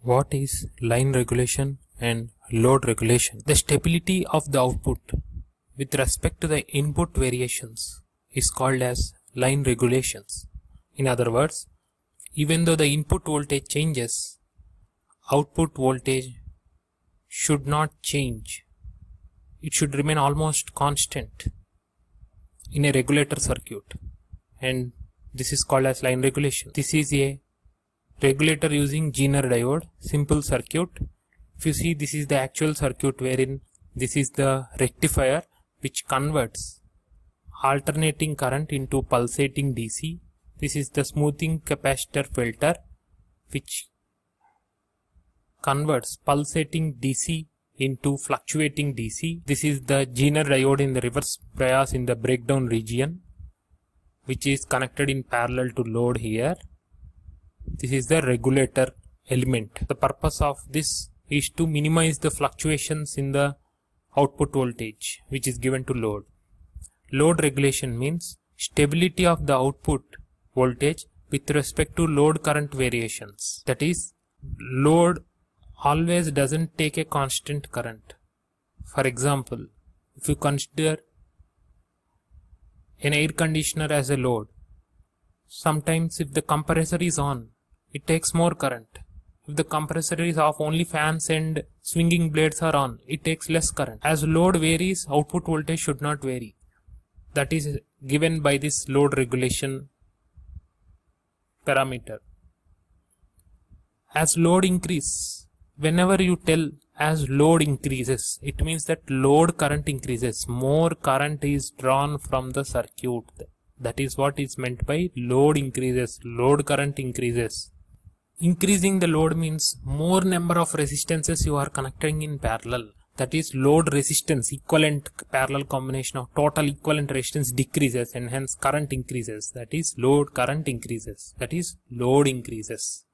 What is line regulation and load regulation? The stability of the output with respect to the input variations is called as line regulations. In other words, even though the input voltage changes, output voltage should not change. It should remain almost constant in a regulator circuit, and this is called as line regulation. This is a regulator using Zener diode, simple circuit. If you see, this is the actual circuit wherein this is the rectifier which converts alternating current into pulsating DC. This is the smoothing capacitor filter which converts pulsating DC into fluctuating DC. This is the Zener diode in the reverse bias in the breakdown region, which is connected in parallel to load here. This is the regulator element. The purpose of this is to minimize the fluctuations in the output voltage which is given to load. Load regulation means stability of the output voltage with respect to load current variations. That is, load always doesn't take a constant current. For example, if you consider an air conditioner as a load, sometimes if the compressor is on, it takes more current. If the compressor is off, only fans and swinging blades are on, it takes less current. As load varies, output voltage should not vary. That is given by this load regulation parameter. As load increases, whenever you tell as load increases, it means that load current increases. More current is drawn from the circuit. That is what is meant by load increases. Load current increases. Increasing the load means more number of resistances you are connecting in parallel. That is, load resistance, equivalent parallel combination of total equivalent resistance decreases and hence current increases. That is, load current increases. That is, load increases.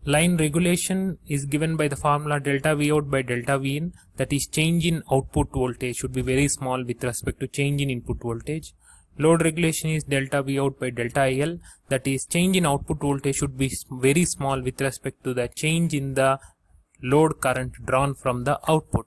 Line regulation is given by the formula delta V out by delta V in. That is, change in output voltage should be very small with respect to change in input voltage. Load regulation is delta V out by delta IL. That is, change in output voltage should be very small with respect to the change in the load current drawn from the output.